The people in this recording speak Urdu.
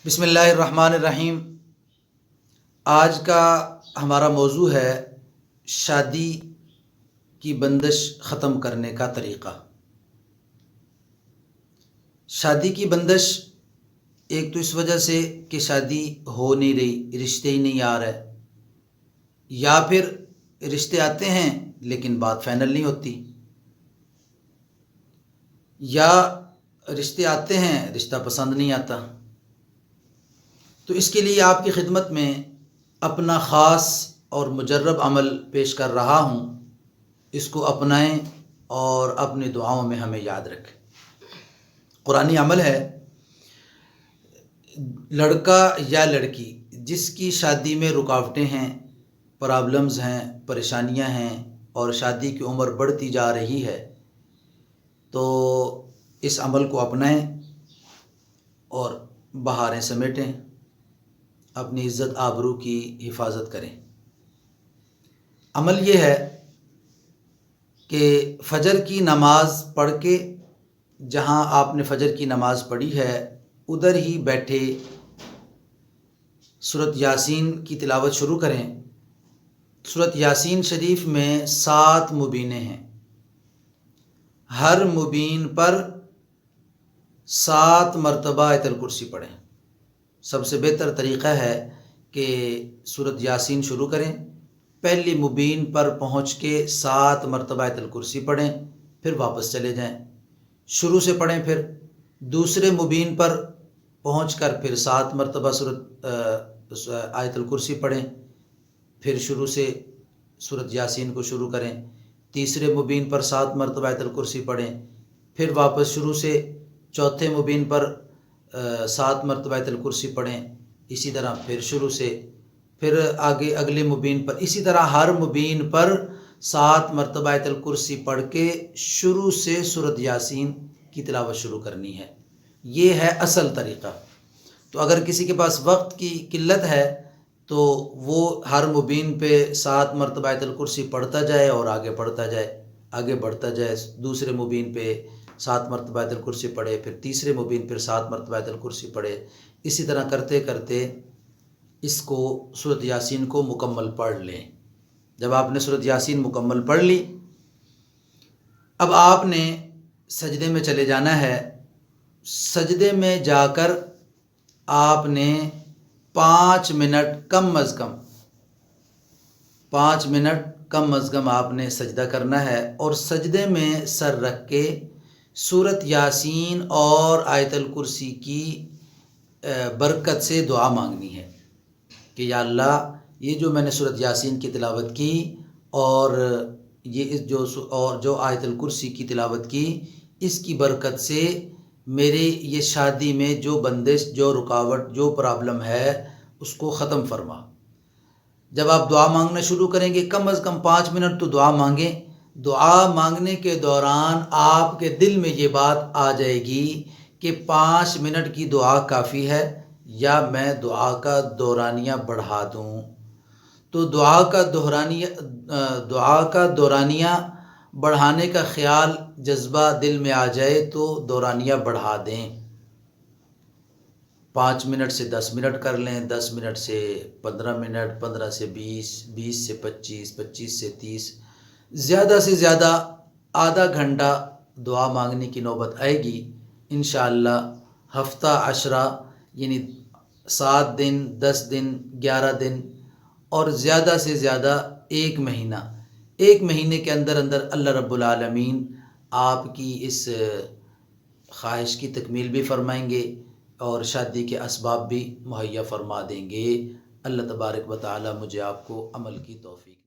بسم اللہ الرحمن الرحیم۔ آج کا ہمارا موضوع ہے شادی کی بندش ختم کرنے کا طریقہ۔ شادی کی بندش ایک تو اس وجہ سے کہ شادی ہو نہیں رہی، رشتے ہی نہیں آ رہے، یا پھر رشتے آتے ہیں لیکن بات فائنل نہیں ہوتی، یا رشتے آتے ہیں رشتہ پسند نہیں آتا۔ تو اس کے لیے آپ کی خدمت میں اپنا خاص اور مجرب عمل پیش کر رہا ہوں، اس کو اپنائیں اور اپنی دعاؤں میں ہمیں یاد رکھیں۔ قرآنی عمل ہے، لڑکا یا لڑکی جس کی شادی میں رکاوٹیں ہیں، پرابلمز ہیں، پریشانیاں ہیں اور شادی کی عمر بڑھتی جا رہی ہے، تو اس عمل کو اپنائیں اور بہاریں سمیٹیں، اپنی عزت آبرو کی حفاظت کریں۔ عمل یہ ہے کہ فجر کی نماز پڑھ کے جہاں آپ نے فجر کی نماز پڑھی ہے ادھر ہی بیٹھے سورۃ یاسین کی تلاوت شروع کریں۔ سورۃ یاسین شریف میں 7 مبینیں ہیں، ہر مبین پر 7 مرتبہ آیت الکرسی پڑھیں۔ سب سے بہتر طریقہ ہے کہ سورۃ یاسین شروع کریں، پہلی مبین پر پہنچ کے 7 مرتبہ آیت الکرسی پڑھیں، پھر واپس چلے جائیں، شروع سے پڑھیں، پھر دوسرے مبین پر پہنچ کر پھر 7 مرتبہ آیت الکرسی پڑھیں، پھر شروع سے سورۃ یاسین کو شروع کریں، تیسرے مبین پر 7 مرتبہ آیت الکرسی پڑھیں، پھر واپس شروع سے چوتھے مبین پر 7 مرتبہ آیت الکرسی پڑھیں، اسی طرح پھر شروع سے، پھر آگے اگلے مبین پر، اسی طرح ہر مبین پر 7 مرتبہ آیت الکرسی پڑھ کے شروع سے سورۃ یاسین کی تلاوت شروع کرنی ہے۔ یہ ہے اصل طریقہ۔ تو اگر کسی کے پاس وقت کی قلت ہے تو وہ ہر مبین پہ 7 مرتبہ آیت الکرسی پڑھتا جائے اور آگے بڑھتا جائے، آگے بڑھتا جائے، دوسرے مبین پہ 7 مرتبہ آیت الکرسی پڑھے، پھر تیسرے مبین پھر 7 مرتبہ آیت الکرسی پڑھے، اسی طرح کرتے کرتے اس کو سورۃ یاسین کو مکمل پڑھ لیں۔ جب آپ نے سورۃ یاسین مکمل پڑھ لی، اب آپ نے سجدے میں چلے جانا ہے۔ سجدے میں جا کر آپ نے 5 منٹ کم از کم 5 منٹ کم از کم آپ نے سجدہ کرنا ہے، اور سجدے میں سر رکھ کے سورۃ یاسین اور آیت الکرسی کی برکت سے دعا مانگنی ہے کہ یا اللہ، یہ جو میں نے سورۃ یاسین کی تلاوت کی اور جو آیت الکرسی کی تلاوت کی، اس کی برکت سے میرے یہ شادی میں جو بندش، جو رکاوٹ، جو پرابلم ہے اس کو ختم فرما۔ جب آپ دعا مانگنا شروع کریں گے کم از کم 5 منٹ تو دعا مانگیں۔ دعا مانگنے کے دوران آپ کے دل میں یہ بات آ جائے گی کہ 5 منٹ کی دعا کافی ہے یا میں دعا کا دورانیہ بڑھا دوں۔ تو دعا کا دورانیہ بڑھانے کا خیال، جذبہ دل میں آ جائے تو دورانیہ بڑھا دیں۔ 5 منٹ سے 10 منٹ کر لیں، 10 منٹ سے 15 منٹ، 15 سے 20، 20 سے 25، 25 سے 30، زیادہ سے زیادہ آدھا گھنٹہ دعا مانگنے کی نوبت آئے گی انشاءاللہ۔ ہفتہ عشرہ یعنی 7 دن، 10 دن، 11 دن اور زیادہ سے زیادہ 1 مہینہ، 1 مہینے کے اندر اندر اللہ رب العالمین آپ کی اس خواہش کی تکمیل بھی فرمائیں گے اور شادی کے اسباب بھی مہیا فرما دیں گے۔ اللہ تبارک و تعالی مجھے آپ کو عمل کی توفیق